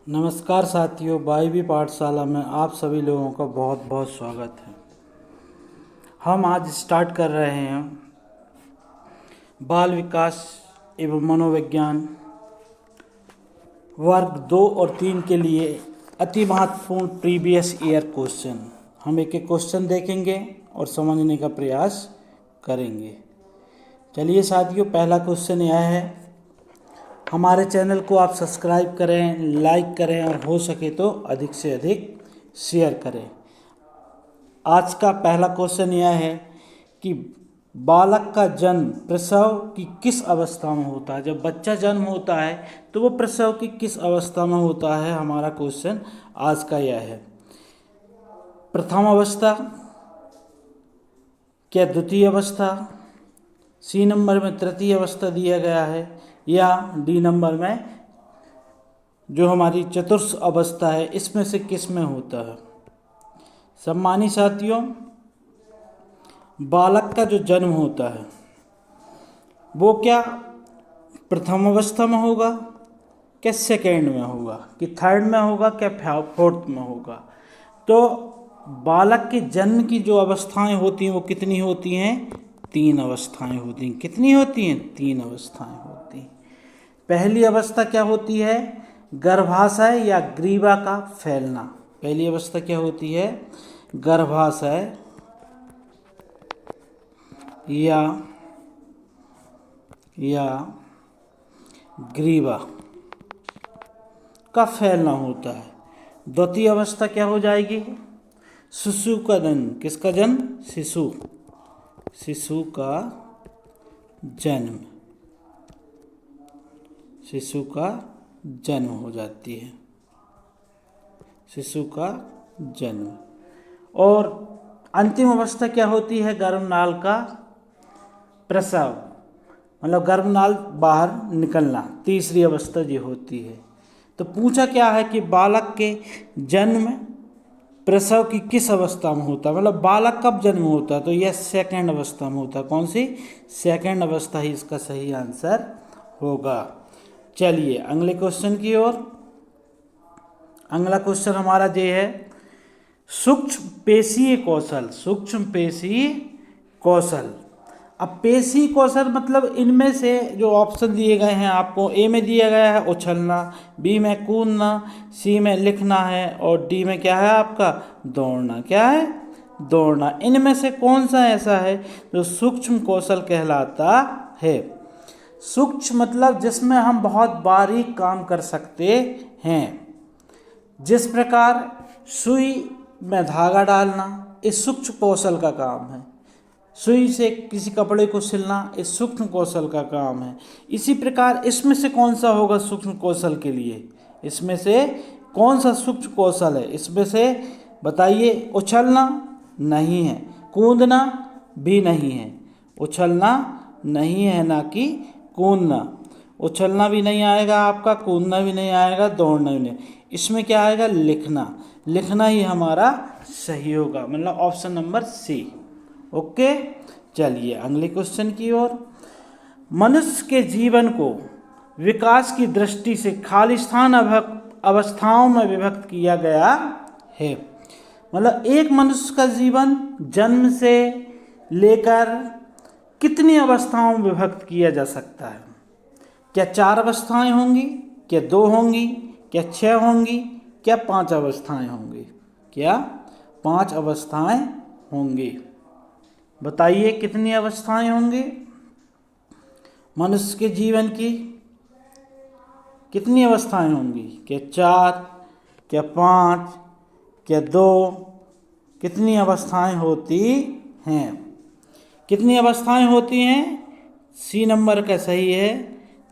नमस्कार साथियों, वायवी पाठशाला में आप सभी लोगों का बहुत बहुत स्वागत है। हम आज स्टार्ट कर रहे हैं बाल विकास एवं मनोविज्ञान वर्ग 2 और 3 के लिए अति महत्वपूर्ण प्रीवियस ईयर क्वेश्चन। हम एक एक क्वेश्चन देखेंगे और समझने का प्रयास करेंगे। चलिए साथियों, पहला क्वेश्चन यह है, हमारे चैनल को आप सब्सक्राइब करें, लाइक करें और हो सके तो अधिक से अधिक शेयर करें। आज का पहला क्वेश्चन यह है कि बालक का जन्म प्रसव की किस अवस्था में होता है। जब बच्चा जन्म होता है तो वो प्रसव की किस अवस्था में होता है। हमारा क्वेश्चन आज का यह है, प्रथम अवस्था, क्या द्वितीय अवस्था, सी नंबर में तृतीय अवस्था दिया गया है, या डी नंबर में जो हमारी चतुर्थ अवस्था है, इसमें से किस में होता है। सम्मानित साथियों, बालक का जो जन्म होता है वो क्या प्रथम अवस्था में होगा, क्या सेकेंड में होगा, कि थर्ड में होगा, क्या फोर्थ में होगा। तो बालक के जन्म की जो अवस्थाएं होती हैं वो कितनी होती हैं, 3 अवस्थाएं होती हैं। कितनी होती हैं, 3 अवस्थाएं होती हैं। पहली अवस्था क्या होती है, गर्भाशय या ग्रीवा का फैलना। पहली अवस्था क्या होती है, गर्भाशय या ग्रीवा का फैलना होता है। द्वितीय अवस्था क्या हो जाएगी, शिशु का जन्म। किसका जन्म, शिशु का जन्म, शिशु का जन्म हो जाती है, शिशु का जन्म। और अंतिम अवस्था क्या होती है, गर्भनाल का प्रसव, मतलब गर्भनाल बाहर निकलना। तीसरी अवस्था ये होती है। तो पूछा क्या है कि बालक के जन्म प्रसव की किस अवस्था में होता है, मतलब बालक कब जन्म होता है। तो यह सेकंड अवस्था में होता है। कौन सी, सेकंड अवस्था ही इसका सही आंसर होगा। चलिए अगले क्वेश्चन की ओर। अगला क्वेश्चन हमारा ये है, सूक्ष्म पेशीय कौशल। सूक्ष्म पेशीय कौशल। अब पेशी कौशल मतलब इनमें से जो ऑप्शन दिए गए हैं आपको, ए में दिया गया है उछलना, बी में कूदना, सी में लिखना है और डी में क्या है आपका, दौड़ना। क्या है, दौड़ना। इनमें से कौन सा ऐसा है जो सूक्ष्म कौशल कहलाता है। सूक्ष्म मतलब जिसमें हम बहुत बारीक काम कर सकते हैं। जिस प्रकार सुई में धागा डालना, इस सूक्ष्म कौशल का काम है। सुई से किसी कपड़े को सिलना, इस सूक्ष्म कौशल का काम है। इसी प्रकार इसमें से कौन सा होगा सूक्ष्म कौशल के लिए, इसमें से कौन सा सूक्ष्म कौशल है, इसमें से बताइए। उछलना नहीं है, कूदना भी नहीं है। उछलना नहीं है, ना कि कूदना। उछलना भी नहीं आएगा आपका, कूदना भी नहीं आएगा, दौड़ना भी नहीं। इसमें क्या आएगा, लिखना। लिखना ही हमारा सही होगा, मतलब ऑप्शन नंबर सी। ओके, चलिए अगले क्वेश्चन की ओर। मनुष्य के जीवन को विकास की दृष्टि से खालिस्तान अवस्थाओं में विभक्त किया गया है। मतलब एक मनुष्य का जीवन जन्म से लेकर कितनी अवस्थाओं में विभक्त किया जा सकता है। क्या 4 अवस्थाएं होंगी, क्या 2 होंगी, क्या 6 होंगी, क्या 5 अवस्थाएं होंगी। क्या 5 अवस्थाएं होंगी। बताइए कितनी अवस्थाएं होंगी मनुष्य के जीवन की, कितनी अवस्थाएं होंगी। क्या 4, क्या 5, क्या 2, कितनी अवस्थाएं होती हैं। कितनी अवस्थाएं होती हैं, सी नंबर का सही है,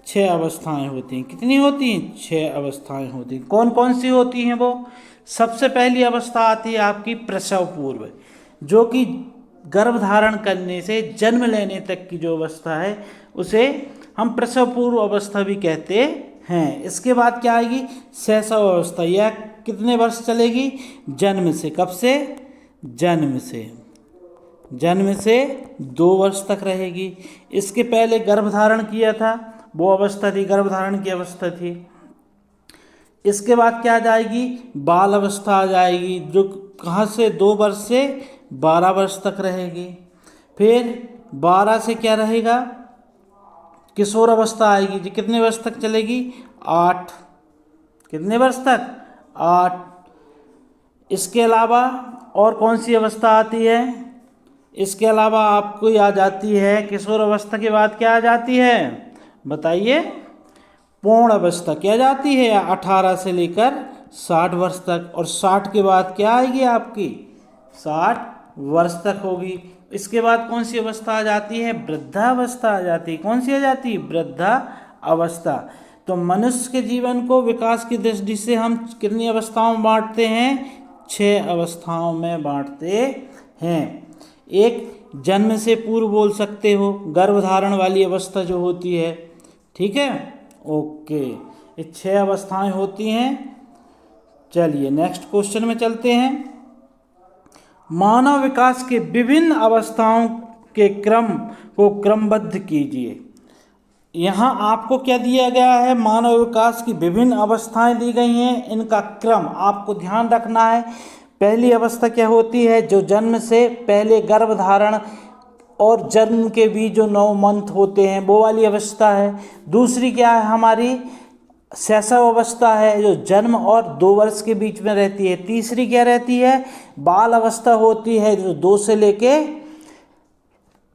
6 अवस्थाएं होती हैं। कितनी होती हैं, 6 अवस्थाएं होती हैं। कौन कौन सी होती हैं वो। सबसे पहली अवस्था आती है आपकी प्रसव पूर्व, जो कि गर्भ धारण करने से जन्म लेने तक की जो अवस्था है उसे हम प्रसव पूर्व अवस्था भी कहते हैं। इसके बाद क्या आएगी, शैशव अवस्था। यह कितने वर्ष चलेगी, जन्म से। कब से, जन्म से। जन्म से 2 वर्ष तक रहेगी। इसके पहले गर्भ धारण किया था, वो अवस्था थी गर्भ धारण की अवस्था थी। इसके बाद क्या आ जाएगी, बाल अवस्था आ जाएगी, जो कहाँ से 2 वर्ष से 12 वर्ष तक रहेगी। फिर 12 से क्या रहेगा, किशोर अवस्था आएगी, जो कितने वर्ष तक चलेगी, 8, कितने वर्ष तक, 8। इसके अलावा और कौन सी अवस्था आती है, इसके अलावा आपको याद आती है, किशोर अवस्था के बाद क्या आ जाती है, बताइए, पूर्ण अवस्था क्या जाती है, 18 से लेकर 60 वर्ष तक। और 60 के बाद क्या आएगी आपकी, 60 वर्ष तक होगी। इसके बाद कौन सी अवस्था आ जाती है, वृद्धावस्था आ जाती है। कौन सी आ जाती है, वृद्धा अवस्था। तो मनुष्य के जीवन को विकास की दृष्टि से हम कितनी अवस्थाओं में बांटते हैं, 6 अवस्थाओं में बांटते हैं। एक जन्म से पूर्व बोल सकते हो, गर्भधारण वाली अवस्था जो होती है, ठीक है, ओके, ये 6 अवस्थाएं होती हैं। चलिए नेक्स्ट क्वेश्चन में चलते हैं। मानव विकास के विभिन्न अवस्थाओं के क्रम को क्रमबद्ध कीजिए। यहाँ आपको क्या दिया गया है, मानव विकास की विभिन्न अवस्थाएं दी गई हैं, इनका क्रम आपको ध्यान रखना है। पहली अवस्था क्या होती है, जो जन्म से पहले गर्भधारण और जन्म के बीच जो 9 मंथ होते हैं, वो वाली अवस्था है। दूसरी क्या है हमारी, शैशव अवस्था है, जो जन्म और 2 वर्ष के बीच में रहती है। तीसरी क्या रहती है, बाल अवस्था होती है, जो 2 से लेके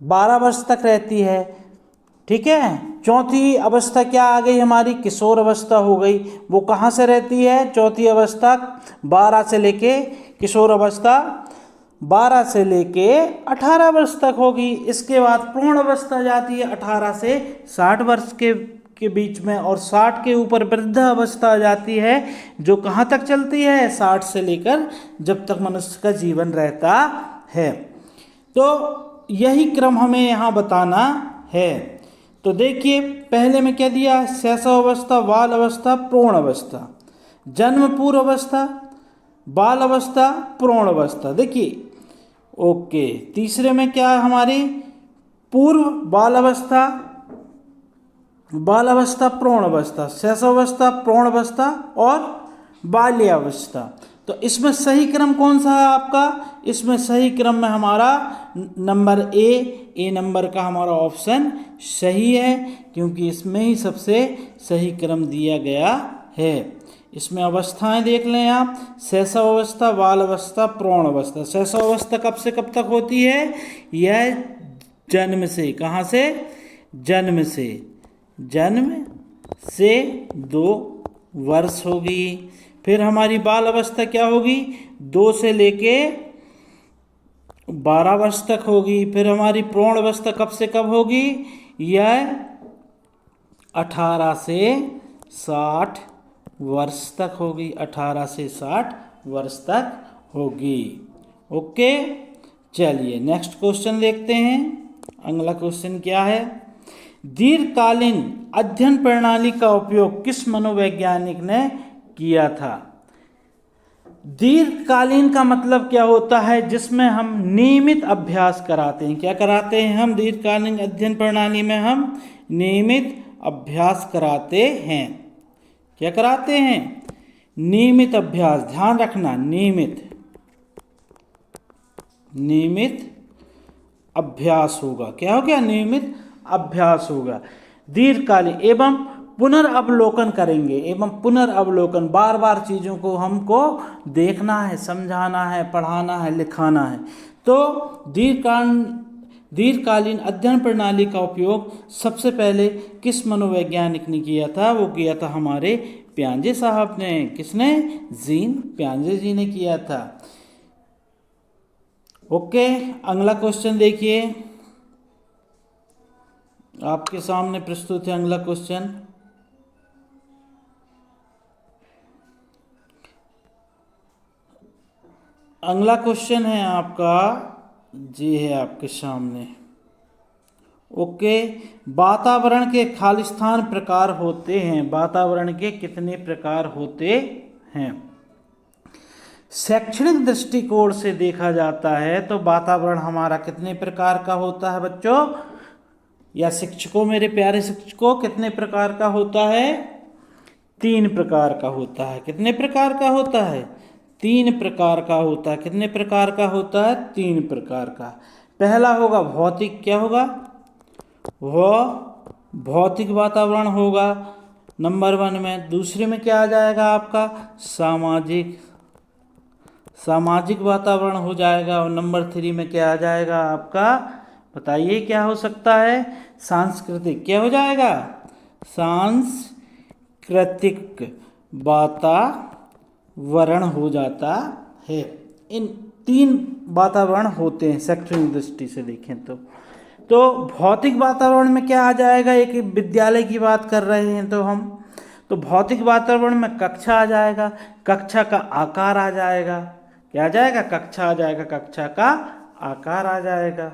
12 वर्ष तक रहती है, ठीक है। चौथी अवस्था क्या आ गई हमारी, किशोर अवस्था हो गई। वो कहाँ से रहती है, चौथी अवस्था 12 से लेके, किशोर अवस्था 12 से लेके 18 वर्ष तक होगी। इसके बाद पूर्ण अवस्था जाती है 18 से 60 वर्ष के बीच में, और 60 के ऊपर वृद्ध अवस्था आ जाती है, जो कहाँ तक चलती है, 60 से लेकर जब तक मनुष्य का जीवन रहता है। तो यही क्रम हमें यहाँ बताना है। तो देखिए पहले में क्या दिया, शैशव अवस्था, बाल अवस्था, प्रौढ़ अवस्था, जन्म पूर्व अवस्था, बाल अवस्था, प्रौढ़ अवस्था। देखिए ओके, तीसरे में क्या है हमारी, पूर्व बाल अवस्था, प्रौढ़ अवस्था, शैशव अवस्था, प्रौढ़ अवस्था और बाल्यावस्था। तो इसमें सही क्रम कौन सा है आपका, इसमें सही क्रम में हमारा नंबर ए नंबर का हमारा ऑप्शन सही है, क्योंकि इसमें ही सबसे सही क्रम दिया गया है। इसमें अवस्थाएं देख लें आप, शैशव अवस्था, बाल अवस्था, प्रौढ़ अवस्था। शैशव अवस्था कब से कब तक होती है, यह जन्म से, कहाँ से, जन्म से 2 वर्ष होगी। फिर हमारी बाल अवस्था क्या होगी, 2 से लेके 12 वर्ष तक होगी। फिर हमारी प्रौढ़ अवस्था कब से कब होगी, यह 18 से 60 वर्ष तक होगी, 18 से 60 वर्ष तक होगी। ओके, चलिए नेक्स्ट क्वेश्चन देखते हैं। अगला क्वेश्चन क्या है, दीर्घकालीन अध्ययन प्रणाली का उपयोग किस मनोवैज्ञानिक ने किया था। दीर्घकालीन का मतलब क्या होता है, जिसमें हम नियमित अभ्यास कराते हैं। क्या कराते हैं हम, दीर्घकालीन अध्ययन प्रणाली में हम नियमित अभ्यास कराते हैं। क्या कराते हैं, नियमित अभ्यास, ध्यान रखना, नियमित अभ्यास होगा। क्या हो गया, नियमित अभ्यास होगा। दीर्घकालीन एवं पुनर्अवलोकन करेंगे, बार बार चीज़ों को हमको देखना है, समझाना है, पढ़ाना है, लिखाना है। तो दीर्घकालीन अध्ययन प्रणाली का उपयोग सबसे पहले किस मनोवैज्ञानिक ने किया था, वो किया था हमारे पियाजे साहब ने। किसने, जीन पियाजे जी ने किया था। ओके, अगला क्वेश्चन देखिए, आपके सामने प्रस्तुत है अगला क्वेश्चन। अगला क्वेश्चन है आपका, जी है आपके सामने। ओके, वातावरण के खालिस्तान प्रकार होते हैं। वातावरण के कितने प्रकार होते हैं। शैक्षणिक दृष्टिकोण से देखा जाता है तो वातावरण हमारा कितने प्रकार का होता है बच्चों, या शिक्षकों, मेरे प्यारे शिक्षकों, कितने प्रकार का होता है, 3 प्रकार का होता है। कितने प्रकार का होता है? 3 प्रकार का होता है। कितने प्रकार का होता है? 3 प्रकार का। पहला होगा भौतिक, क्या होगा? वह भौतिक वातावरण होगा नंबर 1 में। दूसरे में क्या आ जाएगा आपका? सामाजिक, सामाजिक वातावरण हो जाएगा। और नंबर 3 में क्या आ जाएगा आपका? बताइए क्या हो सकता है? सांस्कृतिक। क्या हो जाएगा? सांस्कृतिक वातावरण हो जाता है। इन 3 वातावरण होते हैं शैक्षणिक दृष्टि से देखें तो भौतिक वातावरण में क्या आ जाएगा? एक विद्यालय की बात कर रहे हैं तो हम, तो भौतिक वातावरण में कक्षा आ जाएगा, कक्षा का आकार आ जाएगा। क्या आ जाएगा? कक्षा आ जाएगा, कक्षा का आकार आ जाएगा।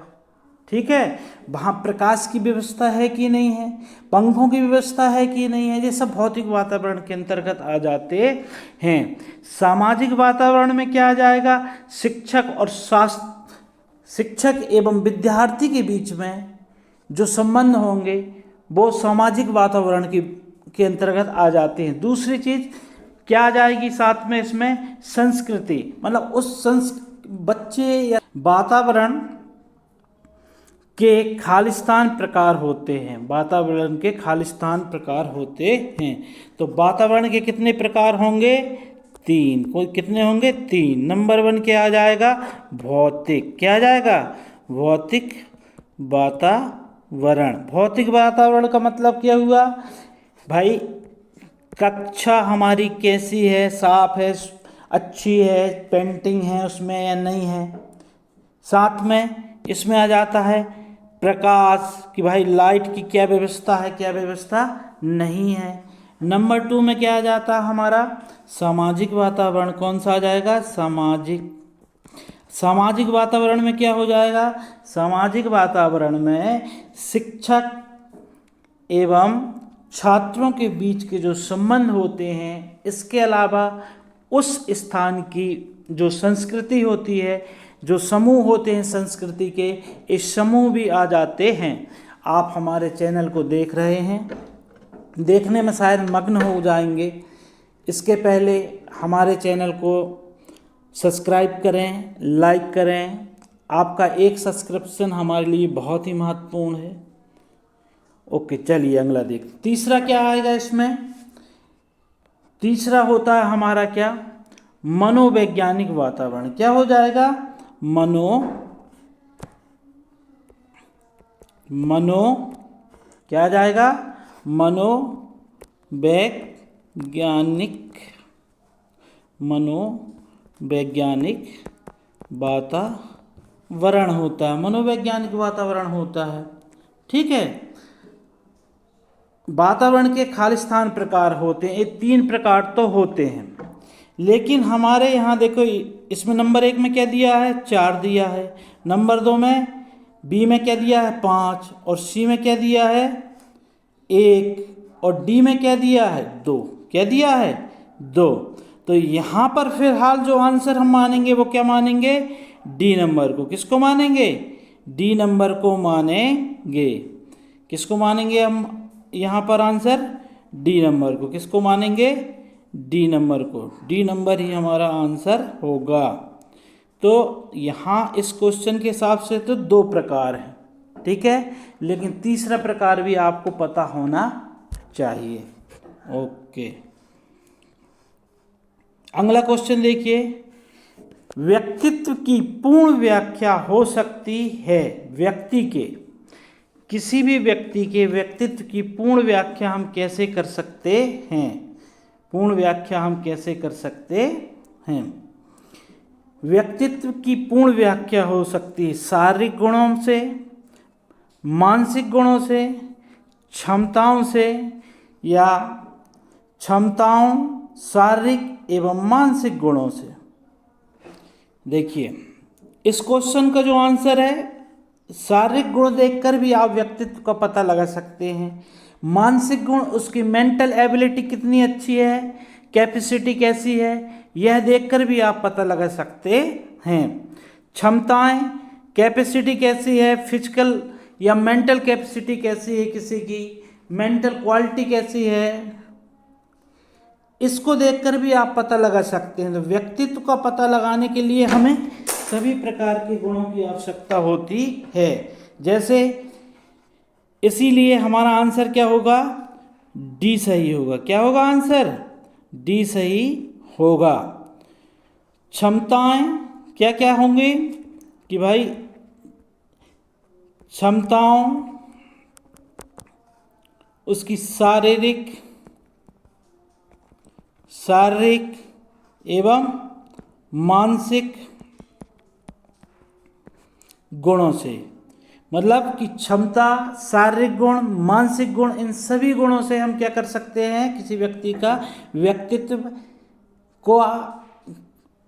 ठीक है, वहाँ प्रकाश की व्यवस्था है कि नहीं है, पंखों की व्यवस्था है कि नहीं है, ये सब भौतिक वातावरण के अंतर्गत आ जाते हैं। सामाजिक वातावरण में क्या आ जाएगा? शिक्षक एवं विद्यार्थी के बीच में जो संबंध होंगे वो सामाजिक वातावरण के अंतर्गत आ जाते हैं। दूसरी चीज क्या आ जाएगी साथ में इसमें? संस्कृति, मतलब उस बच्चे या वातावरण के खालिस्तान प्रकार होते हैं, वातावरण के खालिस्तान प्रकार होते हैं। तो वातावरण के कितने प्रकार होंगे? 3। कोई कितने होंगे? 3। नंबर 1 क्या आ जाएगा? भौतिक। क्या आ जाएगा? भौतिक वातावरण। भौतिक वातावरण का मतलब क्या हुआ भाई? कक्षा हमारी कैसी है, साफ है, अच्छी है, पेंटिंग है उसमें या नहीं है। साथ में इसमें आ जाता है प्रकाश कि भाई लाइट की क्या व्यवस्था है, क्या व्यवस्था नहीं है। नंबर 2 में क्या आ जाता है हमारा? सामाजिक वातावरण। कौन सा आ जाएगा? सामाजिक। सामाजिक वातावरण में क्या हो जाएगा? सामाजिक वातावरण में शिक्षक एवं छात्रों के बीच के जो संबंध होते हैं, इसके अलावा उस स्थान की जो संस्कृति होती है, जो समूह होते हैं संस्कृति के, इस समूह भी आ जाते हैं। आप हमारे चैनल को देख रहे हैं, देखने में शायद मग्न हो जाएंगे। इसके पहले हमारे चैनल को सब्सक्राइब करें, लाइक करें। आपका एक सब्सक्रिप्शन हमारे लिए बहुत ही महत्वपूर्ण है। ओके, चलिए अगला देखते। तीसरा क्या आएगा इसमें? तीसरा होता है हमारा क्या? मनोवैज्ञानिक वातावरण। क्या हो जाएगा? क्या आ जाएगा? मनोवैज्ञानिक वातावरण होता है। मनोवैज्ञानिक वातावरण होता है। ठीक है, वातावरण के खालिस्तान प्रकार होते हैं। ये 3 प्रकार तो होते हैं, लेकिन हमारे यहाँ देखो इसमें नंबर 1 में क्या दिया है? 4 दिया है। नंबर 2 में, बी में क्या दिया है? 5। और सी में क्या दिया है? 1। और डी में क्या दिया है? 2। क्या दिया है? 2। तो यहाँ पर फिलहाल जो आंसर हम मानेंगे वो क्या मानेंगे? डी नंबर को। किसको मानेंगे? डी नंबर को मानेंगे। किसको मानेंगे हम यहाँ पर आंसर? डी नंबर को। किसको मानेंगे? डी नंबर को। डी नंबर ही हमारा आंसर होगा। तो यहाँ इस क्वेश्चन के हिसाब से तो 2 प्रकार हैं, ठीक है, लेकिन तीसरा प्रकार भी आपको पता होना चाहिए। ओके, अगला क्वेश्चन देखिए। व्यक्तित्व की पूर्ण व्याख्या हो सकती है। व्यक्ति के, किसी भी व्यक्ति के व्यक्तित्व की पूर्ण व्याख्या हम कैसे कर सकते हैं? पूर्ण व्याख्या हम कैसे कर सकते हैं? व्यक्तित्व की पूर्ण व्याख्या हो सकती है शारीरिक गुणों से, मानसिक गुणों से, क्षमताओं से, या क्षमताओं, शारीरिक एवं मानसिक गुणों से। देखिए, इस क्वेश्चन का जो आंसर है, शारीरिक गुण देखकर भी आप व्यक्तित्व का पता लगा सकते हैं। मानसिक गुण, उसकी मेंटल एबिलिटी कितनी अच्छी है, कैपेसिटी कैसी है, यह देखकर भी आप पता लगा सकते हैं। क्षमताएं, कैपेसिटी कैसी है, फिजिकल या मेंटल कैपेसिटी कैसी है, किसी की मेंटल क्वालिटी कैसी है, इसको देखकर भी आप पता लगा सकते हैं। तो व्यक्तित्व का पता लगाने के लिए हमें सभी प्रकार के गुणों की आवश्यकता होती है। जैसे इसीलिए हमारा आंसर क्या होगा, डी सही होगा। क्या होगा आंसर, डी सही होगा। क्षमताएं क्या क्या होंगी कि भाई क्षमताओं उसकी शारीरिक एवं मानसिक गुणों से, मतलब कि क्षमता, शारीरिक गुण, मानसिक गुण, इन सभी गुणों से हम क्या कर सकते हैं, किसी व्यक्ति का व्यक्तित्व को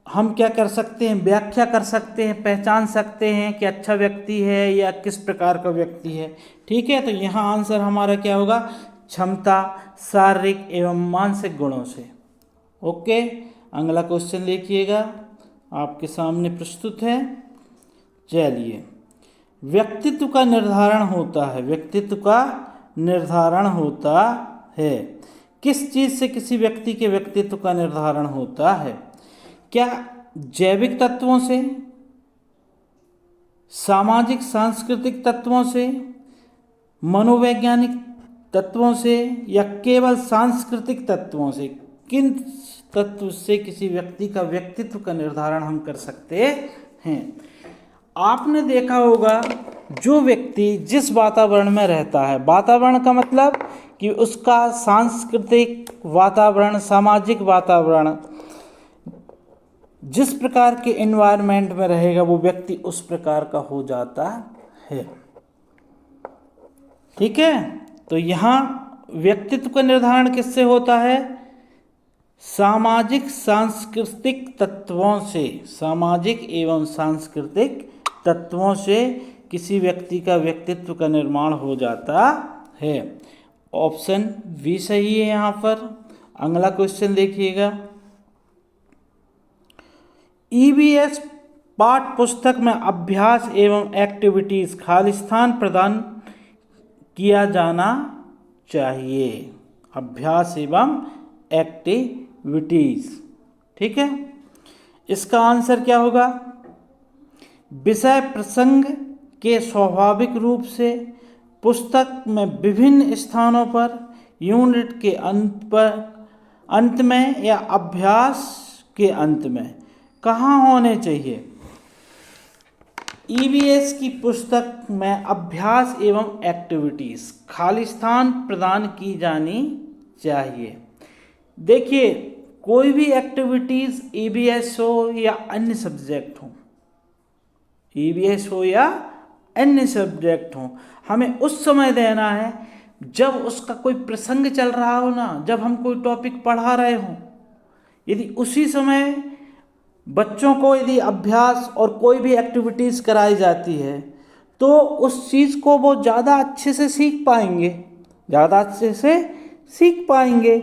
हम क्या कर सकते हैं, व्याख्या कर सकते हैं, पहचान सकते हैं कि अच्छा व्यक्ति है या किस प्रकार का व्यक्ति है। ठीक है, तो यहाँ आंसर हमारा क्या होगा, क्षमता, शारीरिक एवं मानसिक गुणों से। ओके, अगला क्वेश्चन देखिएगा, आपके सामने प्रस्तुत है। चलिए, व्यक्तित्व का निर्धारण होता है, व्यक्तित्व का निर्धारण होता है। किस चीज़ से किसी व्यक्ति के व्यक्तित्व का निर्धारण होता है? क्या जैविक तत्वों से, सामाजिक सांस्कृतिक तत्वों से, मनोवैज्ञानिक तत्वों से, या केवल सांस्कृतिक तत्वों से? किन तत्व से किसी व्यक्ति का व्यक्तित्व का निर्धारण हम कर सकते हैं? आपने देखा होगा, जो व्यक्ति जिस वातावरण में रहता है, वातावरण का मतलब कि उसका सांस्कृतिक वातावरण, सामाजिक वातावरण, जिस प्रकार के एनवायरनमेंट में रहेगा वो व्यक्ति उस प्रकार का हो जाता है। ठीक है, तो यहाँ व्यक्तित्व का निर्धारण किससे होता है? सामाजिक सांस्कृतिक तत्वों से, सामाजिक एवं सांस्कृतिक तत्वों से किसी व्यक्ति का व्यक्तित्व का निर्माण हो जाता है। ऑप्शन बी सही है यहाँ पर। अगला क्वेश्चन देखिएगा, ईवीएस पाठ्य पुस्तक में अभ्यास एवं एक्टिविटीज खालिस्तान प्रदान किया जाना चाहिए। अभ्यास एवं एक्टिविटीज, ठीक है, इसका आंसर क्या होगा? विषय प्रसंग के स्वाभाविक रूप से पुस्तक में विभिन्न स्थानों पर, यूनिट के अंत में या अभ्यास के अंत में कहाँ होने चाहिए? ईवीएस की पुस्तक में अभ्यास एवं एक्टिविटीज खालिस्तान प्रदान की जानी चाहिए। देखिए, कोई भी एक्टिविटीज ईवीएस हो या अन्य सब्जेक्ट हो, ईवीएस हो या अन्य सब्जेक्ट हो, हमें उस समय देना है जब उसका कोई प्रसंग चल रहा हो ना, जब हम कोई टॉपिक पढ़ा रहे हो। यदि उसी समय बच्चों को यदि अभ्यास और कोई भी एक्टिविटीज़ कराई जाती है तो उस चीज़ को वो ज़्यादा अच्छे से सीख पाएंगे, ज़्यादा अच्छे से सीख पाएंगे।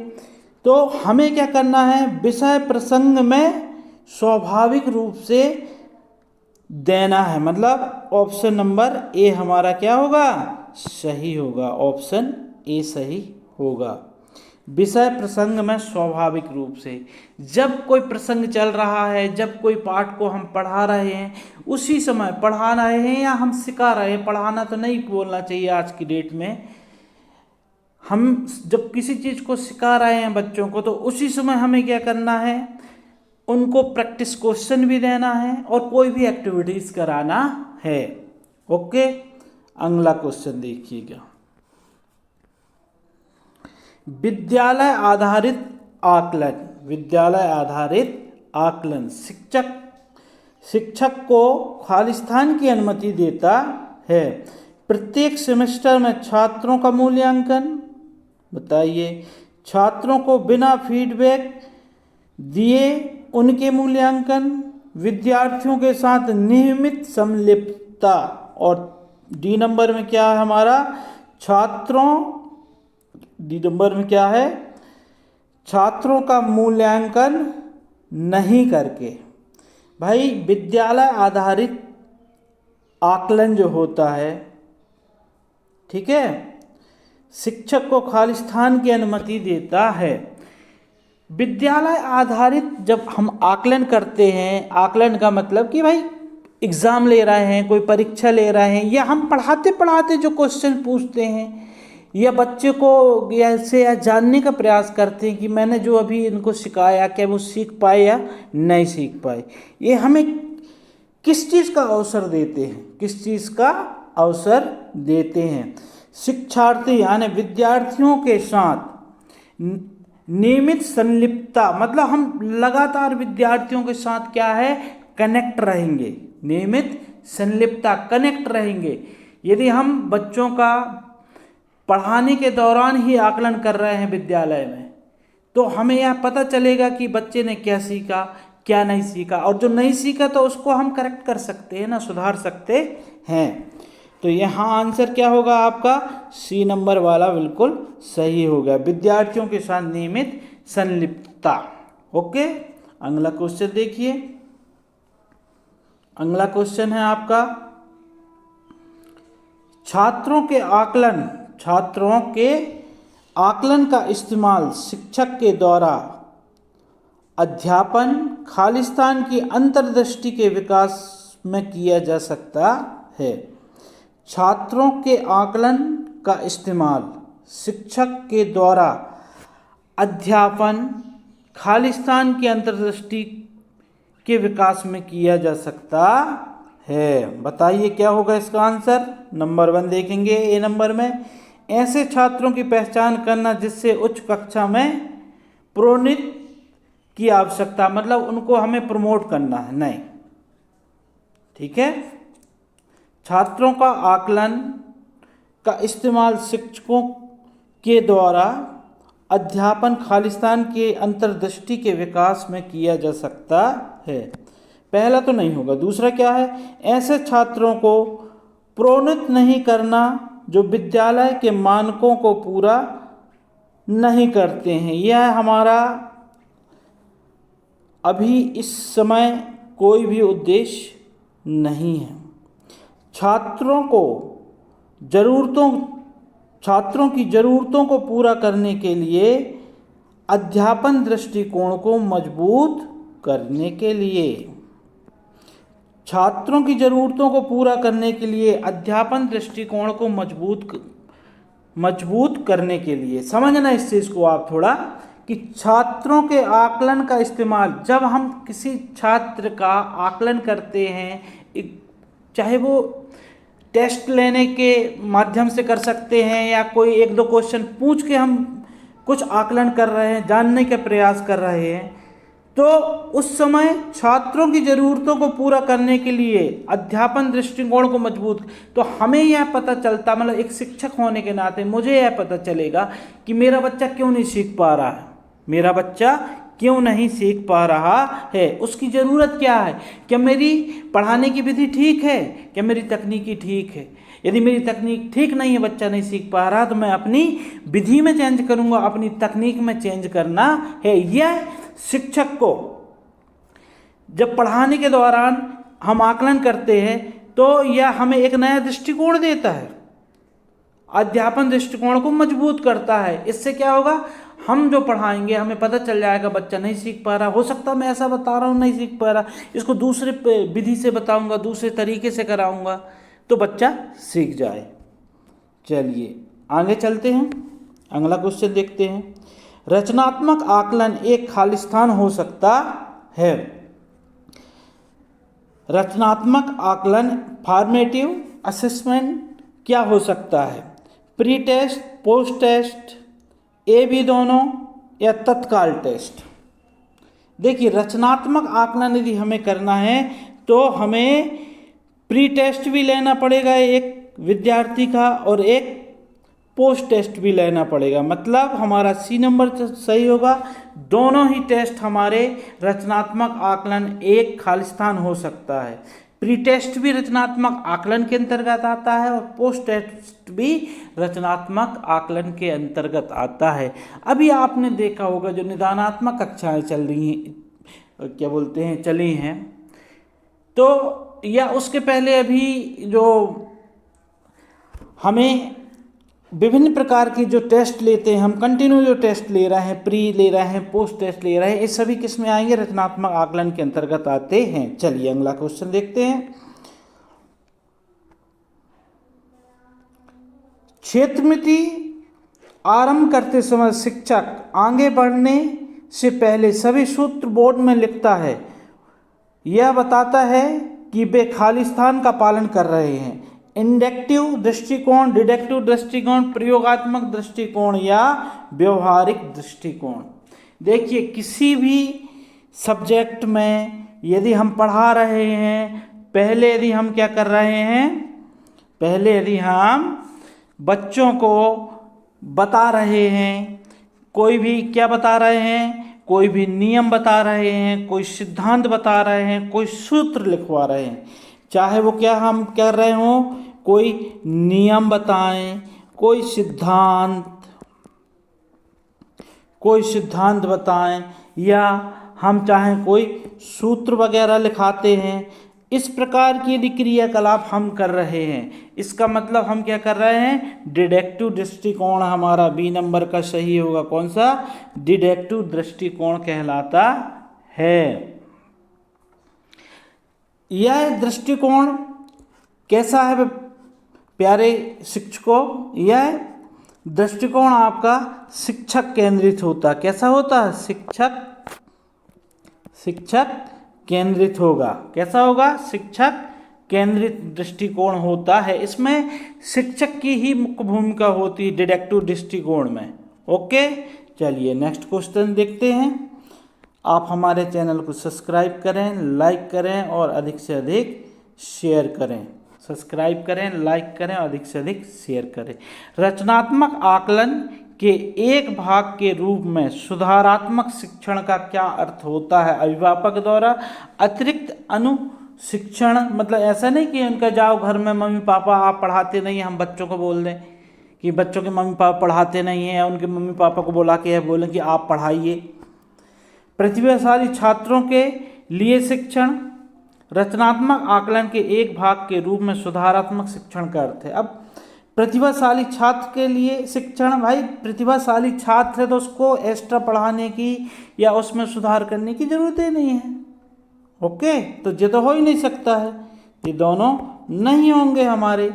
तो हमें क्या करना है, विषय प्रसंग में स्वाभाविक रूप से देना है। मतलब ऑप्शन नंबर ए हमारा क्या होगा, सही होगा। ऑप्शन ए सही होगा। विषय प्रसंग में स्वाभाविक रूप से, जब कोई प्रसंग चल रहा है, जब कोई पाठ को हम पढ़ा रहे हैं, उसी समय पढ़ा रहे हैं या हम सिखा रहे हैं, पढ़ाना तो नहीं बोलना चाहिए आज की डेट में, हम जब किसी चीज़ को सिखा रहे हैं बच्चों को तो उसी समय हमें क्या करना है, उनको प्रैक्टिस क्वेश्चन भी देना है और कोई भी एक्टिविटीज़ कराना है। ओके, अगला क्वेश्चन देखिएगा, विद्यालय आधारित आकलन। विद्यालय आधारित आकलन शिक्षक को खालिस्तान की अनुमति देता है। प्रत्येक सेमेस्टर में छात्रों का मूल्यांकन, बताइए, छात्रों को बिना फीडबैक दिए उनके मूल्यांकन, विद्यार्थियों के साथ नियमित समलिप्तता, और डी नंबर में क्या है हमारा, डी नंबर में क्या है, छात्रों का मूल्यांकन नहीं करके। भाई, विद्यालय आधारित आकलन जो होता है, ठीक है, शिक्षक को खालिस्तान की अनुमति देता है। विद्यालय आधारित जब हम आकलन करते हैं, आकलन का मतलब कि भाई एग्ज़ाम ले रहे हैं, कोई परीक्षा ले रहे हैं, या हम पढ़ाते पढ़ाते जो क्वेश्चन पूछते हैं, या बच्चे को ऐसे या जानने का प्रयास करते हैं कि मैंने जो अभी इनको सिखाया क्या वो सीख पाए या नहीं सीख पाए, ये हमें किस चीज़ का अवसर देते हैं, किस चीज़ का अवसर देते हैं? शिक्षार्थी यानी विद्यार्थियों के साथ नियमित संलिप्तता, मतलब हम लगातार विद्यार्थियों के साथ क्या है, कनेक्ट रहेंगे, नियमित संलिप्तता, कनेक्ट रहेंगे। यदि हम बच्चों का पढ़ाने के दौरान ही आकलन कर रहे हैं विद्यालय में, तो हमें यह पता चलेगा कि बच्चे ने क्या सीखा, क्या नहीं सीखा, और जो नहीं सीखा तो उसको हम करेक्ट कर सकते हैं ना, सुधार सकते हैं। तो यहाँ आंसर क्या होगा आपका? सी नंबर वाला बिल्कुल सही हो गया, विद्यार्थियों के साथ नियमित संलिप्तता। ओके, अगला क्वेश्चन देखिए। अगला क्वेश्चन है आपका, छात्रों के आकलन का इस्तेमाल शिक्षक के द्वारा अध्यापन खालिस्तान की अंतर्दृष्टि के विकास में किया जा सकता है। छात्रों के आकलन का इस्तेमाल शिक्षक के द्वारा अध्यापन खालिस्तान की अंतर्दृष्टि के विकास में किया जा सकता है। बताइए क्या होगा इसका आंसर? नंबर 1 देखेंगे ए नंबर में, ऐसे छात्रों की पहचान करना जिससे उच्च कक्षा में प्रोन्नति की आवश्यकता, मतलब उनको हमें प्रमोट करना है, नहीं, ठीक है। छात्रों का आकलन का इस्तेमाल शिक्षकों के द्वारा अध्यापन खालिस्तान के अंतर्दृष्टि के विकास में किया जा सकता है। पहला तो नहीं होगा। दूसरा क्या है? ऐसे छात्रों को प्रोन्नत नहीं करना जो विद्यालय के मानकों को पूरा नहीं करते हैं। यह हमारा अभी इस समय कोई भी उद्देश्य नहीं है। छात्रों की ज़रूरतों को पूरा करने के लिए अध्यापन दृष्टिकोण को मजबूत करने के लिए, छात्रों की ज़रूरतों को पूरा करने के लिए अध्यापन दृष्टिकोण को मजबूत करने के लिए, समझना इस चीज़ को आप थोड़ा, कि छात्रों के आकलन का इस्तेमाल, जब हम किसी छात्र का आकलन करते हैं, चाहे वो टेस्ट लेने के माध्यम से कर सकते हैं या कोई 1-2 क्वेश्चन पूछ के हम कुछ आकलन कर रहे हैं, जानने का प्रयास कर रहे हैं, तो उस समय छात्रों की ज़रूरतों को पूरा करने के लिए अध्यापन दृष्टिकोण को मजबूत, तो हमें यह पता चलता, मतलब एक शिक्षक होने के नाते मुझे यह पता चलेगा कि मेरा बच्चा क्यों नहीं सीख पा रहा है, मेरा बच्चा क्यों नहीं सीख पा रहा है, उसकी ज़रूरत क्या है, क्या मेरी पढ़ाने की विधि ठीक है, क्या मेरी तकनीकी ठीक है। यदि मेरी तकनीक ठीक नहीं है, बच्चा नहीं सीख पा रहा, तो मैं अपनी विधि में चेंज करूँगा, अपनी तकनीक में चेंज करना है। यह शिक्षक को जब पढ़ाने के दौरान हम आकलन करते हैं तो यह हमें एक नया दृष्टिकोण देता है, अध्यापन दृष्टिकोण को मजबूत करता है। इससे क्या होगा, हम जो पढ़ाएंगे हमें पता चल जाएगा बच्चा नहीं सीख पा रहा, हो सकता है मैं ऐसा बता रहा हूँ नहीं सीख पा रहा, इसको दूसरे विधि से बताऊंगा, दूसरे तरीके से कराऊंगा, तो बच्चा सीख जाए। चलिए आगे चलते हैं, अगला क्वेश्चन देखते हैं। रचनात्मक आकलन एक खालिस्तान हो सकता है। रचनात्मक आकलन फॉर्मेटिव असेसमेंट क्या हो सकता है? Pre test, post test, A B दोनों, या तत्काल टेस्ट। देखिए, रचनात्मक आकलन यदि हमें करना है तो हमें प्री टेस्ट भी लेना पड़ेगा एक विद्यार्थी का, और एक पोस्ट टेस्ट भी लेना पड़ेगा। मतलब हमारा सी नंबर सही होगा। दोनों ही टेस्ट हमारे रचनात्मक आकलन एक खालिस्तान हो सकता है। प्री टेस्ट भी रचनात्मक आकलन के अंतर्गत आता है और पोस्ट टेस्ट भी रचनात्मक आकलन के अंतर्गत आता है। अभी आपने देखा होगा जो निदानात्मक कक्षाएं चल रही हैं, चली हैं, तो या उसके पहले अभी जो हमें विभिन्न प्रकार की जो टेस्ट लेते हैं हम, कंटिन्यू जो टेस्ट ले रहे हैं, प्री ले रहे हैं, पोस्ट टेस्ट ले रहे हैं, ये सभी किस में आएंगे? रचनात्मक आकलन के अंतर्गत आते हैं। चलिए अगला क्वेश्चन देखते हैं। क्षेत्रमिति आरंभ करते समय शिक्षक आगे बढ़ने से पहले सभी सूत्र बोर्ड में लिखता है। यह बताता है कि वे खाली स्थान का पालन कर रहे हैं। इंडक्टिव दृष्टिकोण, डिडक्टिव दृष्टिकोण, प्रयोगात्मक दृष्टिकोण या व्यवहारिक दृष्टिकोण। देखिए किसी भी सब्जेक्ट में यदि हम पढ़ा रहे हैं, पहले यदि हम क्या कर रहे हैं, पहले यदि हम बच्चों को बता रहे हैं, कोई भी क्या बता रहे हैं, कोई भी नियम बता रहे हैं, कोई सिद्धांत बता रहे हैं, कोई सूत्र लिखवा रहे हैं, चाहे वो क्या हम कर रहे हों, कोई नियम बताएं, कोई सिद्धांत बताएं, या हम चाहें कोई सूत्र वगैरह लिखाते हैं, इस प्रकार की यदि क्रियाकलाप हम कर रहे हैं, इसका मतलब हम क्या कर रहे हैं? डिडक्टिव दृष्टिकोण हमारा बी नंबर का सही होगा। कौन सा? डिडक्टिव दृष्टिकोण कहलाता है। यह दृष्टिकोण कैसा है प्यारे शिक्षकों? यह दृष्टिकोण आपका शिक्षक केंद्रित होता है। कैसा होता है? शिक्षक केंद्रित होगा। कैसा होगा? शिक्षक केंद्रित दृष्टिकोण होता है। इसमें शिक्षक की ही मुख्य भूमिका होती है डिडक्टिव दृष्टिकोण में। ओके, चलिए नेक्स्ट क्वेश्चन देखते हैं। आप हमारे चैनल को सब्सक्राइब करें, लाइक करें और अधिक से अधिक शेयर करें। सब्सक्राइब करें, लाइक करें और अधिक से अधिक शेयर करें। रचनात्मक आकलन के एक भाग के रूप में सुधारात्मक शिक्षण का क्या अर्थ होता है? अभिभावक द्वारा अतिरिक्त अनुशिक्षण, मतलब ऐसा नहीं कि उनका जाओ घर में मम्मी पापा आप पढ़ाते नहीं हैं, हम बच्चों को बोल दें कि बच्चों के मम्मी पापा पढ़ाते नहीं हैं, उनके मम्मी पापा को बुला के बोलें कि आप पढ़ाइए। प्रतिभाशाली छात्रों के लिए शिक्षण रचनात्मक आकलन के एक भाग के रूप में सुधारात्मक शिक्षण का अर्थ है। अब प्रतिभाशाली छात्र के लिए शिक्षण, भाई प्रतिभाशाली छात्र है तो उसको एक्स्ट्रा पढ़ाने की या उसमें सुधार करने की जरूरत ही नहीं है। ओके, तो ये तो हो ही नहीं सकता है, ये दोनों नहीं होंगे हमारे।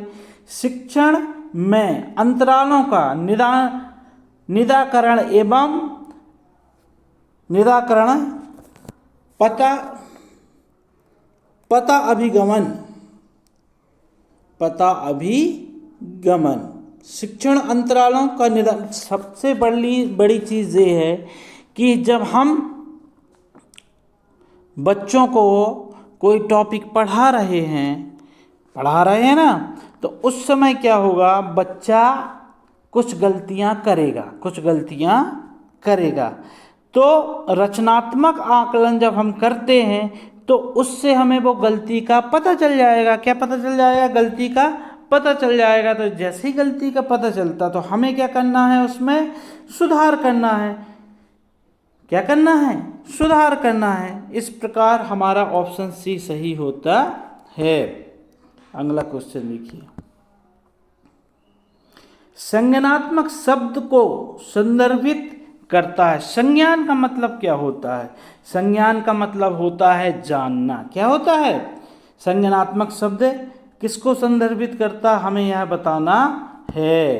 शिक्षण में अंतरालों का निराकरण एवं निराकरण पता अभिगमन शिक्षण अंतरालों का सबसे बड़ी चीज़ ये है कि जब हम बच्चों को कोई टॉपिक पढ़ा रहे हैं ना, तो उस समय क्या होगा, बच्चा कुछ गलतियां करेगा। तो रचनात्मक आकलन जब हम करते हैं तो उससे हमें वो गलती का पता चल जाएगा। क्या पता चल जाएगा? गलती का पता चल जाएगा। तो जैसे ही गलती का पता चलता तो हमें क्या करना है? उसमें सुधार करना है। क्या करना है? सुधार करना है। इस प्रकार हमारा ऑप्शन सी सही होता है। अगला क्वेश्चन देखिए। संज्ञानात्मक शब्द को संदर्भित करता है। संज्ञान का मतलब क्या होता है? संज्ञान का मतलब होता है जानना। क्या होता है? संज्ञानात्मक शब्द किसको संदर्भित करता, हमें यह बताना है।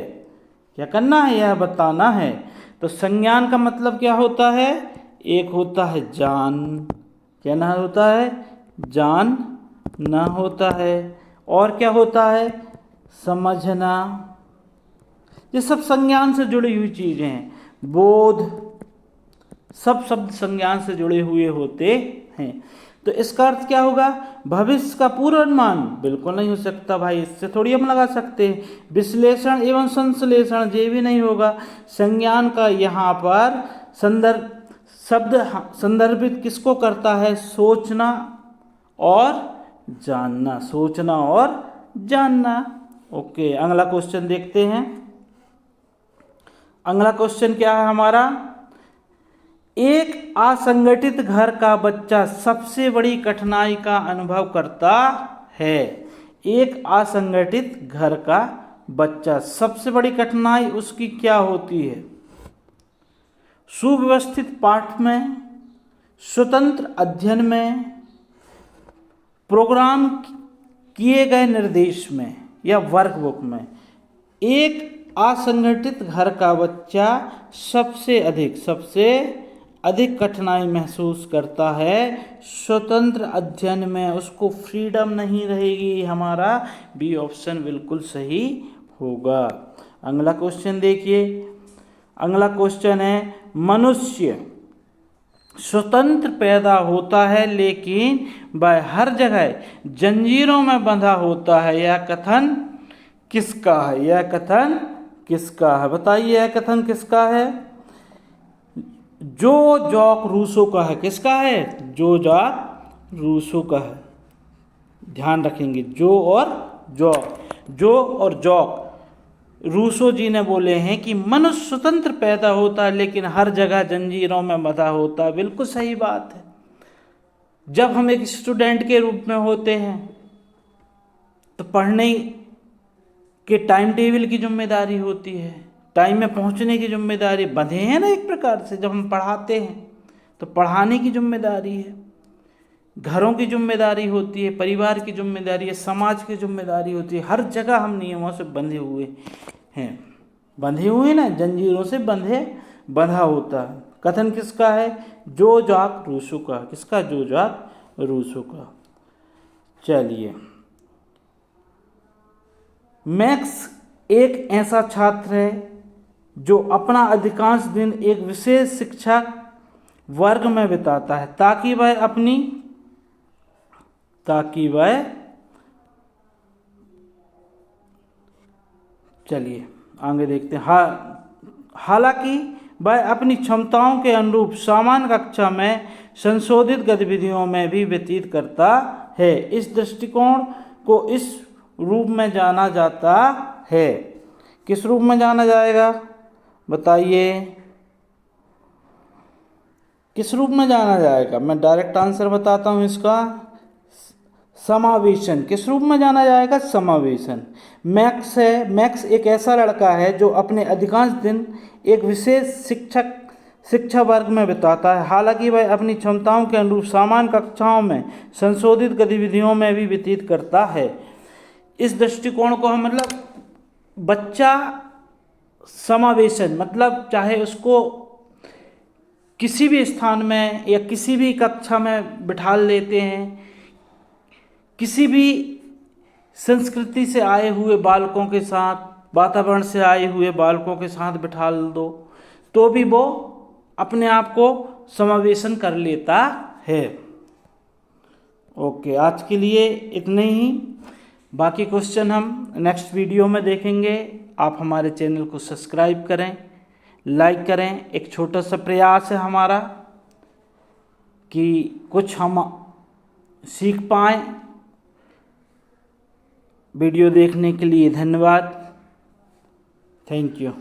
क्या करना है? यह बताना है। तो संज्ञान का मतलब क्या होता है? एक होता है जान, क्या ना होता है? जानना होता है। और क्या होता है? समझना। ये सब संज्ञान से जुड़ी हुई चीजें हैं। बोध, सब शब्द संज्ञान से जुड़े हुए होते हैं। तो इसका अर्थ क्या होगा? भविष्य का पूर्वानुमान बिल्कुल नहीं हो सकता भाई, इससे थोड़ी हम लगा सकते हैं। विश्लेषण एवं संश्लेषण ये भी नहीं होगा। संज्ञान का यहाँ पर शब्द संदर्भित किसको करता है? सोचना और जानना। सोचना और जानना। ओके, अगला क्वेश्चन देखते हैं। अगला क्वेश्चन क्या है हमारा? एक असंगठित घर का बच्चा सबसे बड़ी कठिनाई का अनुभव करता है। एक असंगठित घर का बच्चा। सबसे बड़ी कठिनाई उसकी क्या होती है? सुव्यवस्थित पाठ में, स्वतंत्र अध्ययन में, प्रोग्राम किए गए निर्देश में या वर्कबुक में। एक असंगठित घर का बच्चा सबसे अधिक कठिनाई महसूस करता है स्वतंत्र अध्ययन में। उसको फ्रीडम नहीं रहेगी। हमारा बी ऑप्शन बिल्कुल सही होगा। अगला क्वेश्चन देखिए। अगला क्वेश्चन है, मनुष्य स्वतंत्र पैदा होता है लेकिन वह हर जगह जंजीरों में बंधा होता है। यह कथन किसका है? यह कथन किसका है? बताइए, यह कथन किसका है? जो जॉक रूसो का है। किसका है? जो जॉक रूसो का है। ध्यान रखेंगे, जो और जॉक रूसो जी ने बोले हैं कि मनुष्य स्वतंत्र पैदा होता है लेकिन हर जगह जंजीरों में बंधा होता है। बिल्कुल सही बात है। जब हम एक स्टूडेंट के रूप में होते हैं तो पढ़ने के टाइम टेबल की जिम्मेदारी होती है, टाइम में पहुंचने की जिम्मेदारी। बंधे हैं ना एक प्रकार से। जब हम पढ़ाते हैं तो पढ़ाने की जिम्मेदारी है, घरों की जिम्मेदारी होती है, परिवार की जिम्मेदारी है, समाज की जिम्मेदारी होती है। हर जगह हम नियमों से बंधे हुए हैं। बंधे हुए ना, जंजीरों से बंधा होता है। कथन किसका है? जो जॉक रूसो का। किसका? जो जॉक रूसो का। चलिए, मैक्स एक ऐसा छात्र है जो अपना अधिकांश दिन एक विशेष शिक्षा वर्ग में बिताता है ताकि वह चलिए आगे देखते हैं। हालांकि वह अपनी क्षमताओं के अनुरूप सामान्य कक्षा में संशोधित गतिविधियों में भी व्यतीत करता है। इस दृष्टिकोण को इस रूप में जाना जाता है। किस रूप में जाना जाएगा? बताइए, किस रूप में जाना जाएगा? मैं डायरेक्ट आंसर बताता हूं इसका। समावेशन। किस रूप में जाना जाएगा? समावेशन। मैक्स एक ऐसा लड़का है जो अपने अधिकांश दिन एक विशेष शिक्षा वर्ग में बिताता है। हालांकि वह अपनी क्षमताओं के अनुरूप सामान्य कक्षाओं में संशोधित गतिविधियों में भी व्यतीत करता है। इस दृष्टिकोण को हम बच्चा समावेशन मतलब चाहे उसको किसी भी स्थान में या किसी भी कक्षा में बिठा लेते हैं, किसी भी संस्कृति से आए हुए बालकों के साथ, वातावरण से आए हुए बालकों के साथ बिठा दो तो भी वो अपने आप को समावेशन कर लेता है। ओके, आज के लिए इतने ही। बाकी क्वेश्चन हम नेक्स्ट वीडियो में देखेंगे। आप हमारे चैनल को सब्सक्राइब करें, लाइक करें। एक छोटा सा प्रयास है हमारा कि कुछ हम सीख पाएँ। वीडियो देखने के लिए धन्यवाद। Thank you.